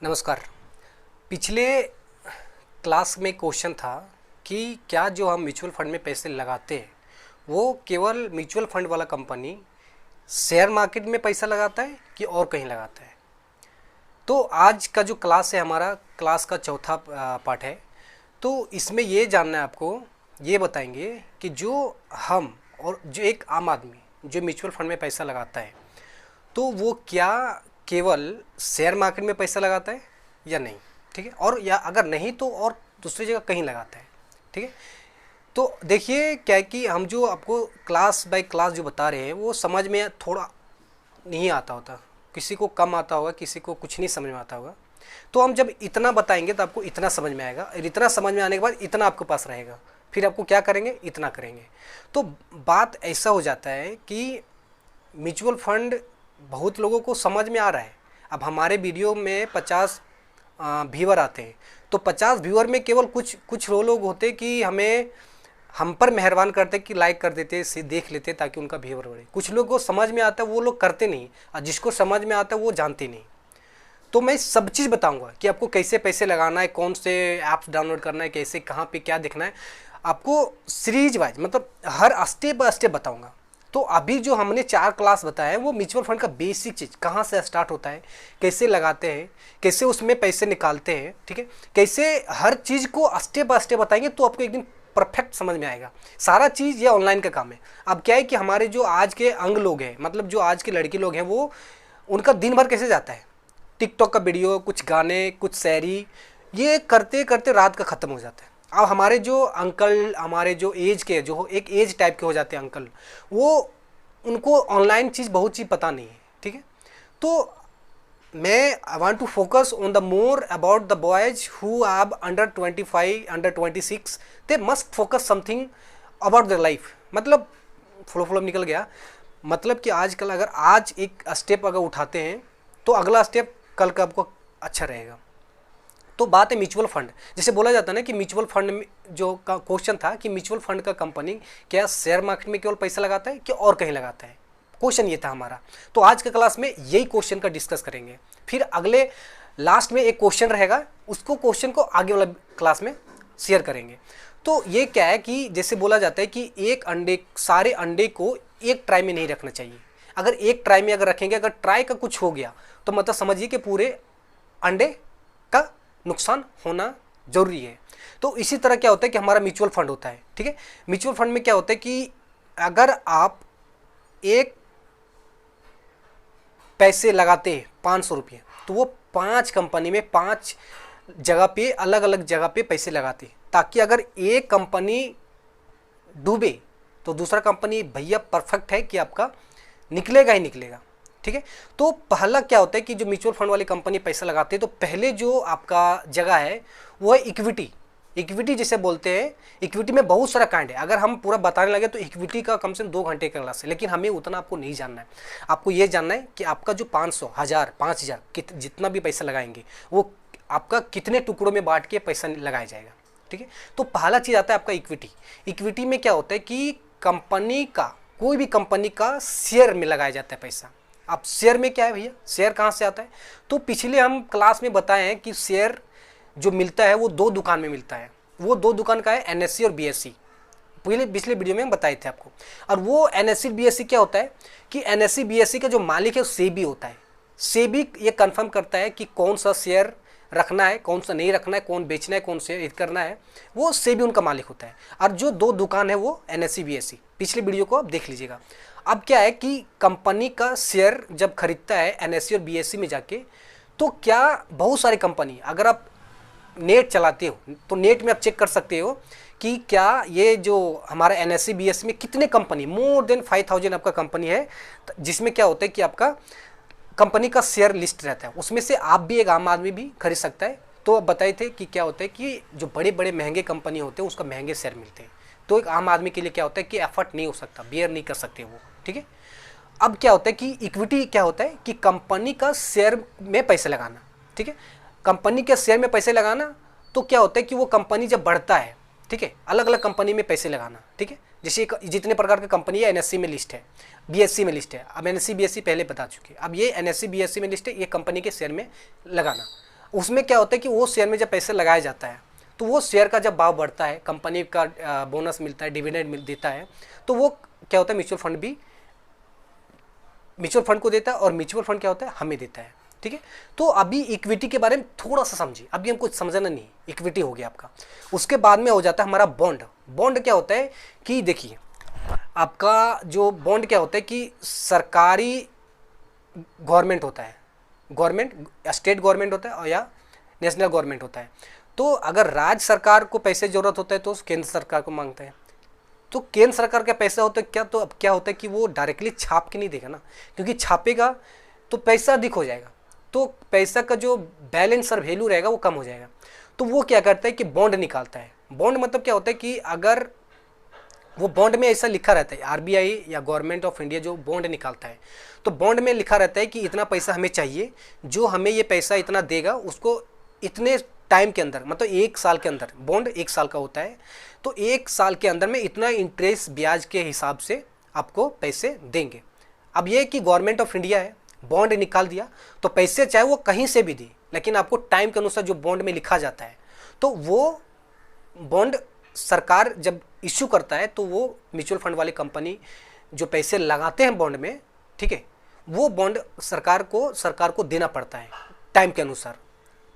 नमस्कार। पिछले क्लास में क्वेश्चन था कि क्या जो हम म्यूचुअल फंड में पैसे लगाते हैं वो केवल म्यूचुअल फंड वाला कंपनी शेयर मार्केट में पैसा लगाता है कि और कहीं लगाता है। तो आज का जो क्लास है हमारा क्लास का चौथा पार्ट है। तो इसमें ये जानना है आपको, ये बताएंगे कि जो हम और जो एक आम आदमी जो म्यूचुअल फंड में पैसा लगाता है तो वो क्या केवल शेयर मार्केट में पैसा लगाता है या नहीं, ठीक है, और या अगर नहीं तो और दूसरी जगह कहीं लगाता है, ठीक है। तो देखिए क्या है कि हम जो आपको क्लास बाय क्लास जो बता रहे हैं वो समझ में थोड़ा नहीं आता होता, किसी को कम आता होगा, किसी को कुछ नहीं समझ में आता होगा। तो हम जब इतना बताएंगे तो आपको इतना समझ में आएगा, और इतना समझ में आने के बाद इतना आपके पास रहेगा, फिर आपको क्या करेंगे, इतना करेंगे। तो बात ऐसा हो जाता है कि म्यूचुअल फंड बहुत लोगों को समझ में आ रहा है। अब हमारे वीडियो में 50 व्यूअर आते हैं, तो 50 व्यूअर में केवल कुछ लोग होते कि हम पर मेहरबान करते कि लाइक कर देते, देख लेते ताकि उनका व्यूअर बढ़े। कुछ लोग को समझ में आता है वो लोग करते नहीं, और जिसको समझ में आता है वो जानते नहीं। तो मैं सब चीज़ बताऊंगा कि आपको कैसे पैसे लगाना है, कौन से ऐप्स डाउनलोड करना है, कैसे कहाँ पे क्या देखना है, आपको सीरीज वाइज मतलब हर स्टेप बाय स्टेप बताऊंगा। तो अभी जो हमने 4 क्लास बताया है वो म्यूचुअल फंड का बेसिक चीज़, कहाँ से स्टार्ट होता है, कैसे लगाते हैं, कैसे उसमें पैसे निकालते हैं, ठीक है, कैसे हर चीज़ को स्टेप बाय स्टेप बताएंगे तो आपको एक दिन परफेक्ट समझ में आएगा। सारा चीज़ ये ऑनलाइन का काम है। अब क्या है कि हमारे जो आज के अंग लोग हैं, मतलब जो आज के लड़के लोग हैं, वो उनका दिन भर कैसे जाता है, टिकटॉक का वीडियो, कुछ गाने, कुछ शायरी, ये करते करते रात का ख़त्म हो जाता है। अब हमारे जो अंकल, हमारे जो एज के, जो एक एज टाइप के हो जाते हैं अंकल, वो उनको ऑनलाइन चीज़ बहुत चीज़ पता नहीं है, ठीक है। तो मैं I want to focus on the more about the boys who have under 25 under 26, they must focus something about their life. मतलब फ्लो निकल गया, मतलब कि आजकल अगर आज एक स्टेप अगर उठाते हैं तो अगला स्टेप कल का आपको अच्छा रहेगा। तो बात है म्यूचुअल फंड। जैसे बोला जाता है ना कि म्यूचुअल फंड में जो का क्वेश्चन था कि म्यूचुअल फंड का कंपनी क्या शेयर मार्केट में केवल पैसा लगाता है कि और कहीं लगाता है, क्वेश्चन ये था हमारा। तो आज के क्लास में यही क्वेश्चन का डिस्कस करेंगे। फिर अगले लास्ट में एक क्वेश्चन रहेगा, उसको क्वेश्चन को आगे वाला क्लास में शेयर करेंगे। तो ये क्या है कि जैसे बोला जाता है कि एक अंडे, सारे अंडे को एक ट्राई में नहीं रखना चाहिए। अगर एक ट्राई में अगर रखेंगे, अगर ट्राई का कुछ हो गया तो मतलब समझिए कि पूरे अंडे का नुकसान होना जरूरी है। तो इसी तरह क्या होता है कि हमारा म्यूचुअल फंड होता है, ठीक है। म्यूचुअल फंड में क्या होता है कि अगर आप एक पैसे लगाते हैं 500 रुपये, तो वो 5 कंपनी में 5 जगह पे, अलग अलग जगह पे पैसे लगाते हैं, ताकि अगर एक कंपनी डूबे तो दूसरा कंपनी भैया परफेक्ट है कि आपका निकलेगा ही निकलेगा, ठीक है। तो पहला क्या होता है कि जो म्यूचुअल फंड वाली कंपनी पैसा लगाते हैं तो पहले जो आपका जगह है वो है इक्विटी। इक्विटी जिसे बोलते हैं, इक्विटी में बहुत सारा काइंड है। अगर हम पूरा बताने लगे तो इक्विटी का कम से कम 2 घंटे का क्लास है, लेकिन हमें उतना आपको नहीं जानना है। आपको ये जानना है कि आपका जो 500, 1000, 5000 जितना भी पैसा लगाएंगे वो आपका कितने टुकड़ों में बांट के पैसा लगाया जाएगा, ठीक है। तो पहला चीज़ आता है आपका इक्विटी। इक्विटी में क्या होता है कि कंपनी का, कोई भी कंपनी का शेयर में लगाया जाता है पैसा। अब शेयर में क्या है भैया, शेयर कहाँ से आता है? तो पिछले हम क्लास में बताए हैं कि शेयर जो मिलता है वो 2 दुकान में मिलता है। वो 2 दुकान का है एनएससी और बीएससी। पिछले वीडियो में हम बताए थे आपको। और वो एनएससी बीएससी क्या होता है कि एनएससी बीएससी का जो मालिक है वो सेबी होता है। सेबी ये कंफर्म करता है कि कौन सा शेयर रखना है, कौन सा नहीं रखना है, कौन बेचना है, कौन से करना है, वो सेबी उनका मालिक होता है। और जो 2 दुकान है वो एनएससी बीएससी, पिछले वीडियो को आप देख लीजिएगा। अब क्या है कि कंपनी का शेयर जब खरीदता है एनएससी और बीएससी में जाके, तो क्या बहुत सारी कंपनी, अगर आप नेट चलाते हो तो नेट में आप चेक कर सकते हो कि क्या ये जो हमारा एनएससी बीएससी में कितने कंपनी, मोर देन 5000 आपका कंपनी है, जिसमें क्या होता है कि आपका कंपनी का शेयर लिस्ट रहता है। उसमें से आप भी, एक आम आदमी भी खरीद सकता है। तो अब बताए थे कि क्या होता है कि जो बड़े बड़े महंगे कंपनी होते हैं उसका महंगे शेयर मिलते हैं। तो एक आम आदमी के लिए क्या होता है कि एफर्ट नहीं हो सकता, बियर नहीं कर सकते वो, ठीक है। अब क्या होता है कि इक्विटी क्या होता है कि कंपनी का शेयर में पैसे लगाना, ठीक है। कंपनी के शेयर में पैसे लगाना, तो क्या होता है कि वो कंपनी जब बढ़ता है, ठीक है, अलग अलग कंपनी में पैसे लगाना, ठीक है। जैसे जितने प्रकार की कंपनी है एनएससी में लिस्ट है, बीएससी में लिस्ट है। अब एनएससी बीएससी पहले बता चुके, अब ये एनएससी बीएससी में लिस्ट है, ये कंपनी के शेयर में लगाना। उसमें क्या होता है कि वो शेयर में जब पैसे लगाया जाता है तो वो शेयर का जब भाव बढ़ता है, कंपनी का बोनस मिलता है, डिविडेंड देता है, तो वो क्या होता है म्यूचुअल फंड भी म्यूचुअल फंड को देता है और म्यूचुअल फंड क्या होता है हमें देता है। ठीक है, तो अभी इक्विटी के बारे में थोड़ा सा समझिए, अभी हमको समझना नहीं, इक्विटी हो गया आपका। उसके बाद में हो जाता है हमारा बॉन्ड। बॉन्ड क्या होता है कि देखिए आपका जो बॉन्ड क्या होता है कि सरकारी गवर्नमेंट होता है, गवर्नमेंट स्टेट गवर्नमेंट होता है और या नेशनल गवर्नमेंट होता है। तो अगर राज्य सरकार को पैसे जरूरत होता है तो केंद्र सरकार को मांगते हैं। तो केंद्र सरकार का पैसा होता है क्या, तो अब क्या होता है कि वो डायरेक्टली छाप के नहीं देगा ना, क्योंकि छापेगा तो पैसा अधिक हो जाएगा, तो पैसा का जो बैलेंस और वैल्यू रहेगा वो कम हो जाएगा। तो वो क्या करता है कि बॉन्ड निकालता है। बॉन्ड मतलब क्या होता है कि अगर वो बॉन्ड में ऐसा लिखा रहता है, आरबीआई या गवर्नमेंट ऑफ इंडिया जो बॉन्ड निकालता है, तो बॉन्ड में लिखा रहता है कि इतना पैसा हमें चाहिए, जो हमें ये पैसा इतना देगा उसको इतने टाइम के अंदर, मतलब 1 साल के अंदर, बॉन्ड 1 साल का होता है, तो 1 साल के अंदर में इतना इंटरेस्ट ब्याज के हिसाब से आपको पैसे देंगे। अब ये कि गवर्नमेंट ऑफ इंडिया है, बॉन्ड निकाल दिया तो पैसे चाहे वो कहीं से भी दी, लेकिन आपको टाइम के अनुसार जो बॉन्ड में लिखा जाता है, तो वो बॉन्ड सरकार जब इश्यू करता है तो वो म्यूचुअल फंड वाली कंपनी जो पैसे लगाते हैं बॉन्ड में, ठीक है, वो बॉन्ड सरकार को देना पड़ता है टाइम के अनुसार।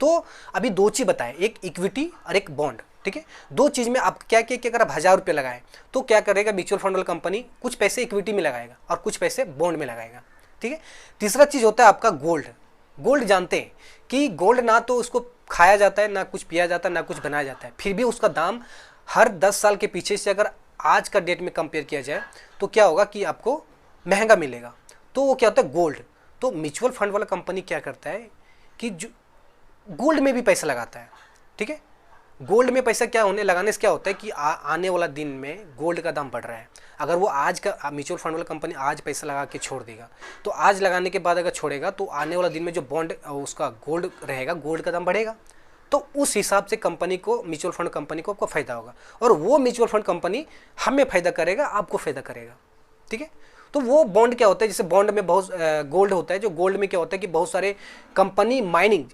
तो अभी 2 चीज़ बताएं, एक इक्विटी और एक बॉन्ड। ठीक है, 2 चीज़ में आप क्या कि अगर आप 1000 रुपये लगाएं तो क्या करेगा म्यूचुअल फंड वाली कंपनी, कुछ पैसे इक्विटी में लगाएगा और कुछ पैसे बॉन्ड में लगाएगा। ठीक है, तीसरा चीज़ होता है आपका गोल्ड। गोल्ड जानते हैं कि गोल्ड ना तो उसको खाया जाता है, ना कुछ पिया जाता है, ना कुछ बनाया जाता है, फिर भी उसका दाम हर 10 साल के पीछे से अगर आज का डेट में कंपेयर किया जाए तो क्या होगा कि आपको महंगा मिलेगा। तो वो क्या होता है गोल्ड। तो म्यूचुअल फंड वाला कंपनी क्या करता है कि जो गोल्ड में भी पैसा लगाता है। ठीक है, गोल्ड में पैसा क्या लगाने से क्या होता है कि आने वाला दिन में गोल्ड का दाम बढ़ रहा है, अगर वो आज का म्यूचुअल फंड वाला कंपनी आज पैसा लगा के छोड़ देगा, तो आज लगाने के बाद अगर छोड़ेगा तो आने वाला दिन में जो बॉन्ड उसका गोल्ड रहेगा, गोल्ड का दाम बढ़ेगा। तो उस हिसाब से कंपनी को, म्यूचुअल फंड कंपनी को आपको फायदा होगा, और वो म्यूचुअल फंड कंपनी हमें फायदा करेगा, आपको फायदा करेगा। ठीक है, तो वो बॉन्ड क्या होता है, जैसे बॉन्ड में बहुत गोल्ड होता है, जो गोल्ड में क्या होता है कि बहुत सारे कंपनी माइनिंग,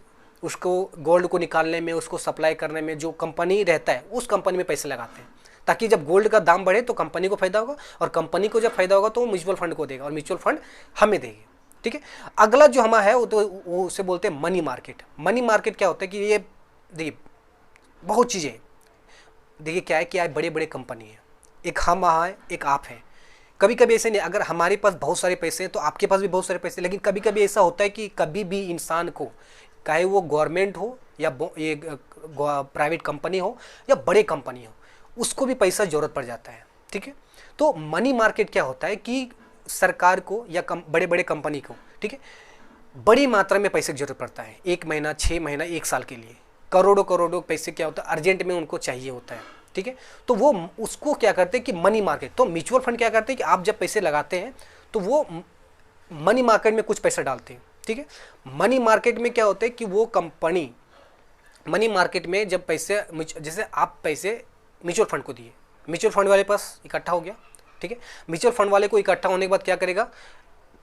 उसको गोल्ड को निकालने में, उसको सप्लाई करने में जो कंपनी रहता है उस कंपनी में पैसे लगाते हैं, ताकि जब गोल्ड का दाम बढ़े तो कंपनी को फायदा होगा, और कंपनी को जब फायदा होगा तो वो म्यूचुअल फंड को देगा और म्यूचुअल फंड हमें देगी। ठीक है, अगला जो हमारा है वो उसे बोलते हैं मनी मार्केट। मनी मार्केट क्या होता है कि ये देखिए बहुत चीज़ें, देखिए क्या है कि आज बड़े बड़े कंपनी है, एक हम है एक आप है। कभी कभी ऐसे नहीं, अगर हमारे पास बहुत सारे पैसे हैं तो आपके पास भी बहुत सारे पैसे, लेकिन कभी कभी ऐसा होता है कि कभी भी इंसान को, चाहे वो गवर्नमेंट हो या ये प्राइवेट कंपनी हो या बड़े कंपनी हो, उसको भी पैसा जरूरत पड़ जाता है। ठीक है, तो मनी मार्केट क्या होता है कि सरकार को या बड़े बड़े कंपनी को, ठीक है, बड़ी मात्रा में पैसे की जरूरत पड़ता है, 1 महीना, 6 महीना, 1 साल के लिए करोड़ों करोड़ों पैसे क्या होता है अर्जेंट में उनको चाहिए होता है। ठीक है, तो वो उसको क्या करते हैं कि मनी मार्केट, तो म्यूचुअल फंड क्या करते हैं कि आप जब पैसे लगाते हैं तो वो मनी मार्केट में कुछ पैसा डालते हैं। ठीक है, मनी मार्केट में क्या होता है कि वो कंपनी, मनी मार्केट में जब पैसे, जैसे आप पैसे म्यूचुअल फंड को दिए, म्यूचुअल फंड वाले पास इकट्ठा हो गया। ठीक है, म्यूचुअल फंड वाले को इकट्ठा होने के बाद क्या करेगा,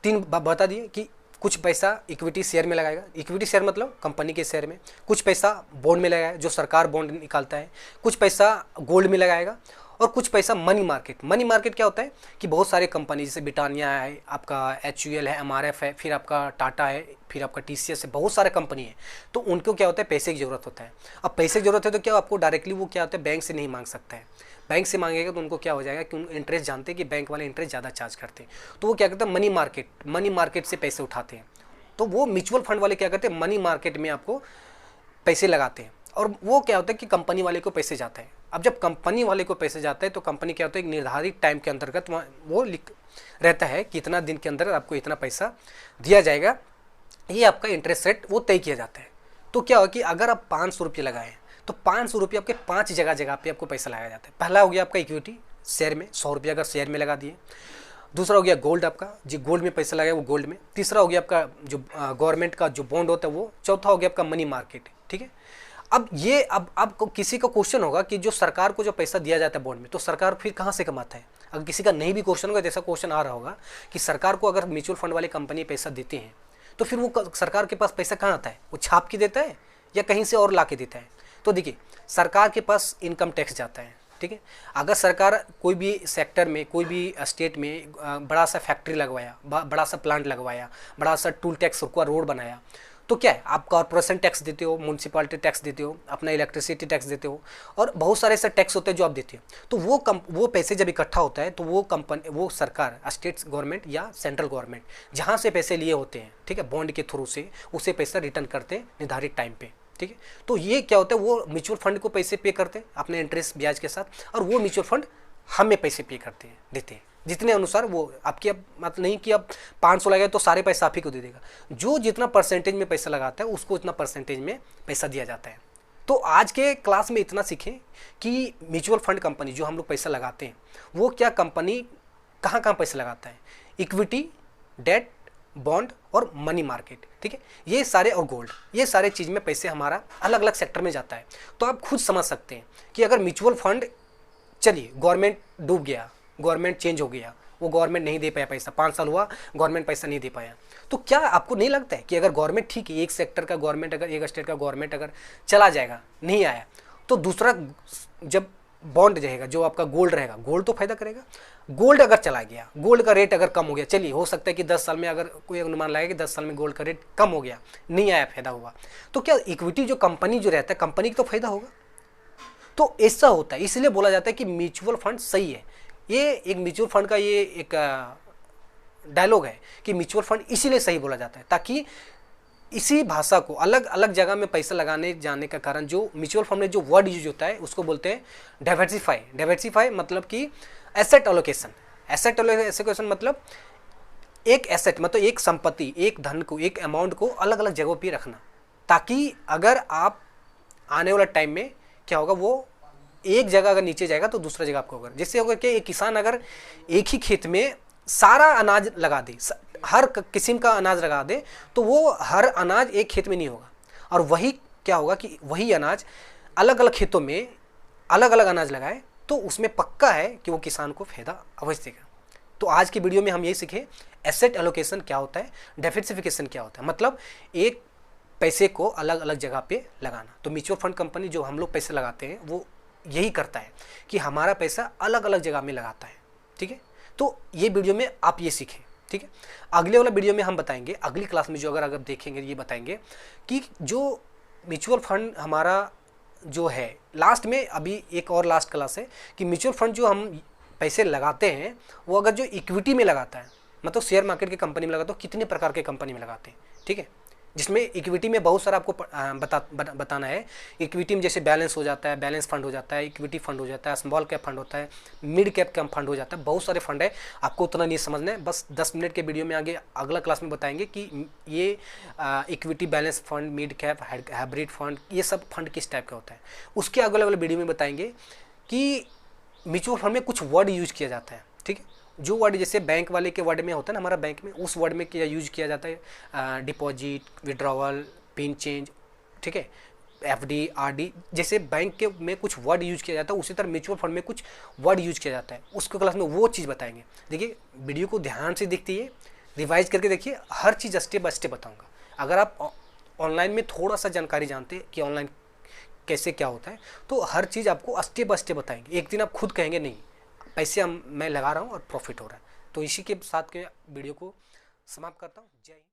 3 बता दिए कि कुछ पैसा इक्विटी शेयर में लगाएगा, इक्विटी शेयर मतलब कंपनी के शेयर में, कुछ पैसा बॉन्ड में लगाएगा जो सरकार बॉन्ड निकालता है, कुछ पैसा गोल्ड में लगाएगा, और कुछ पैसा मनी मार्केट। मनी मार्केट क्या होता है कि बहुत सारे कंपनी जैसे ब्रिटानिया है, आपका HUL है, MRF है, फिर आपका टाटा है, फिर आपका TCS है, बहुत सारे कंपनी है, तो उनको क्या होता है पैसे की ज़रूरत होता है। अब पैसे की ज़रूरत है तो क्या आपको डायरेक्टली वो क्या होता है बैंक से नहीं मांग सकता है, बैंक से मांगेगा तो उनको क्या हो जाएगा कि उन इंटरेस्ट जानते हैं कि बैंक वाले इंटरेस्ट ज़्यादा चार्ज करते हैं, तो वो क्या करते हैं मनी मार्केट से पैसे उठाते हैं। तो वो म्यूचुअल फंड वाले क्या करते हैं मनी मार्केट में आपको पैसे लगाते हैं, और वो क्या होता है कि कंपनी वाले को पैसे जाता है। अब जब कंपनी वाले को पैसे जाता है तो कंपनी क्या होता है एक निर्धारित टाइम के अंतर्गत वो लिख रहता है कि इतना दिन के अंदर आपको इतना पैसा दिया जाएगा, ये आपका इंटरेस्ट रेट वो तय किया जाता है। तो क्या होगा कि अगर आप 500 रुपये लगाएं तो 500 रुपये आपके 5 जगह पे आपको पैसा लगाया जाता है। पहला हो गया आपका इक्विटी शेयर में, 100 रुपये अगर शेयर में लगा दिए। दूसरा हो गया गोल्ड, आपका जो गोल्ड में पैसा लगाया वो गोल्ड में। तीसरा हो गया आपका जो गवर्नमेंट का जो बॉन्ड होता है वो। चौथा हो गया आपका मनी मार्केट। ठीक है, अब ये अब किसी का क्वेश्चन होगा कि जो सरकार को जो पैसा दिया जाता है बॉन्ड में, तो सरकार फिर कहाँ से कमाता है। अगर किसी का नहीं भी क्वेश्चन होगा, जैसा क्वेश्चन आ रहा होगा कि सरकार को अगर म्यूचुअल फंड वाली कंपनी पैसा देती हैं तो फिर वो सरकार के पास पैसा कहाँ आता है, वो छाप के देता है या कहीं से और ला के देता है। तो देखिए, सरकार के पास इनकम टैक्स जाता है, ठीक है। अगर सरकार कोई भी सेक्टर में, कोई भी स्टेट में बड़ा सा फैक्ट्री लगवाया, बड़ा सा प्लांट लगवाया, बड़ा सा टूल टैक्स का रोड बनाया, तो क्या है, आप कॉर्पोरेशन टैक्स देते हो, म्यूनसिपालिटी टैक्स देते हो, अपना इलेक्ट्रिसिटी टैक्स देते हो, और बहुत सारे ऐसे टैक्स होते हैं जो आप देते हो। तो वो पैसे जब इकट्ठा होता है तो वो सरकार, स्टेट गवर्नमेंट या सेंट्रल गवर्नमेंट जहाँ से पैसे लिए होते हैं, ठीक है, बॉन्ड के थ्रू से, उसे पैसा रिटर्न करते हैं निर्धारित टाइम पे, ठीक है। तो ये क्या होता है, वो म्यूचुअल फंड को पैसे पे करते हैं अपने इंटरेस्ट ब्याज के साथ, और वो म्यूचुअल फंड हमें पैसे पे करते हैं, देते हैं जितने अनुसार वो आपकी। अब मतलब नहीं कि अब 500 लगाए तो सारे पैसा आप ही को दे देगा, जो जितना परसेंटेज में पैसा लगाता है उसको उतना परसेंटेज में पैसा दिया जाता है। तो आज के क्लास में इतना सीखें कि म्यूचुअल फंड कंपनी जो हम लोग पैसा लगाते हैं, वो क्या कंपनी कहाँ कहाँ पैसा लगाता है, इक्विटी, डेट, बॉन्ड और मनी मार्केट, ठीक है, ये सारे, और गोल्ड, ये सारे चीज़ में पैसे हमारा अलग अलग सेक्टर में जाता है। तो आप खुद समझ सकते हैं कि अगर म्यूचुअल फंड, चलिए गवर्नमेंट डूब गया, गवर्नमेंट चेंज हो गया, वो गवर्नमेंट नहीं दे पाया पैसा, 5 साल हुआ गवर्नमेंट पैसा नहीं दे पाया, तो क्या आपको नहीं लगता है कि अगर गवर्नमेंट, ठीक है, एक सेक्टर का गवर्नमेंट, अगर एक स्टेट का गवर्नमेंट अगर चला जाएगा, नहीं आया, तो दूसरा जब बॉन्ड रहेगा, जो आपका गोल्ड रहेगा, गोल्ड तो फायदा करेगा। गोल्ड अगर चला गया, गोल्ड का रेट अगर कम हो गया, चलिए हो सकता है कि 10 साल में, अगर कोई अनुमान लगाए कि 10 साल में गोल्ड का रेट कम हो गया, नहीं आया, फायदा हुआ, तो क्या इक्विटी जो कंपनी जो रहता है, कंपनी को तो फायदा होगा। तो ऐसा होता है, इसलिए बोला जाता है कि म्यूचुअल फंड सही है। ये एक म्यूचुअल फंड का ये एक डायलॉग है कि म्यूचुअल फंड इसीलिए सही बोला जाता है, ताकि इसी भाषा को अलग अलग जगह में पैसा लगाने जाने का कारण, जो म्यूचुअल फंड में जो वर्ड यूज होता है उसको बोलते हैं डाइवर्सिफाई। डाइवर्सिफाई मतलब कि एसेट एलोकेशन। एसेट एलोकेशन मतलब एक एसेट, मतलब एक संपत्ति, एक धन को, एक अमाउंट को अलग अलग जगहों पर रखना, ताकि अगर आप आने वाला टाइम में क्या होगा, वो एक जगह अगर नीचे जाएगा तो दूसरा जगह आपको होगा। जिससे होगा कि एक किसान अगर एक ही खेत में सारा अनाज लगा दे, हर किस्म का अनाज लगा दे, तो वो हर अनाज एक खेत में नहीं होगा, और वही क्या होगा कि वही अनाज अलग अलग खेतों में अलग अलग अनाज लगाए, तो उसमें पक्का है कि वो किसान को फायदा अवश्य देगा। तो आज की वीडियो में हम यही सीखे, एसेट एलोकेशन क्या होता है, डाइवर्सिफिकेशन क्या होता है, मतलब एक पैसे को अलग अलग जगह पे लगाना। तो म्यूचुअल फंड कंपनी जो हम लोग पैसे लगाते हैं वो यही करता है कि हमारा पैसा अलग अलग जगह में लगाता है, ठीक है। तो ये वीडियो में आप ये सीखें, ठीक है। अगले वाला वीडियो में हम बताएंगे, अगली क्लास में जो अगर देखेंगे, ये बताएंगे कि जो म्यूचुअल फंड हमारा जो है, लास्ट में अभी एक और लास्ट क्लास है कि म्यूचुअल फंड जो हम पैसे लगाते हैं, वो अगर जो इक्विटी में लगाता है, मतलब शेयर मार्केट की कंपनी में लगाता है, तो कितने प्रकार के कंपनी में लगाते हैं, ठीक है। जिसमें इक्विटी में बहुत सारा आपको बताना है। इक्विटी में जैसे बैलेंस हो जाता है, बैलेंस फंड हो जाता है, इक्विटी फंड हो जाता है, स्मॉल कैप फंड होता है, मिड कैप का फंड हो जाता है, बहुत सारे फंड है, आपको उतना नहीं समझना है। बस 10 मिनट के वीडियो में आगे अगला क्लास में बताएंगे कि ये equity, balance fund, mid cap, hybrid fund, ये सब फंड किस टाइप का होता है। उसके अगले वाले वीडियो में बताएंगे कि म्यूचुअल फंड में कुछ वर्ड यूज किया जाता है, ठीक है। जो वर्ड जैसे बैंक वाले के वर्ड में होता है ना, हमारा बैंक में उस वर्ड में क्या यूज किया जाता है, डिपॉजिट, विड्रॉवल, पिन चेंज, ठीक है, एफडी, आरडी, जैसे बैंक के में कुछ वर्ड यूज किया जाता है, उसी तरह म्यूचुअल फंड में कुछ वर्ड यूज किया जाता है। उसके क्लास में वो चीज़ बताएंगे। देखिए वीडियो को ध्यान से देखिए, रिवाइज करके देखिए, हर चीज़ स्टेप बाय स्टेप बताऊँगा। अगर आप ऑनलाइन में थोड़ा सा जानकारी जानते हैं कि ऑनलाइन कैसे क्या होता है, तो हर चीज़ आपको स्टेप बाय स्टेप बताएंगे। एक दिन आप खुद कहेंगे नहीं, पैसे मैं लगा रहा हूँ और प्रॉफिट हो रहा है। तो इसी के साथ के वीडियो को समाप्त करता हूँ। जय हिंद।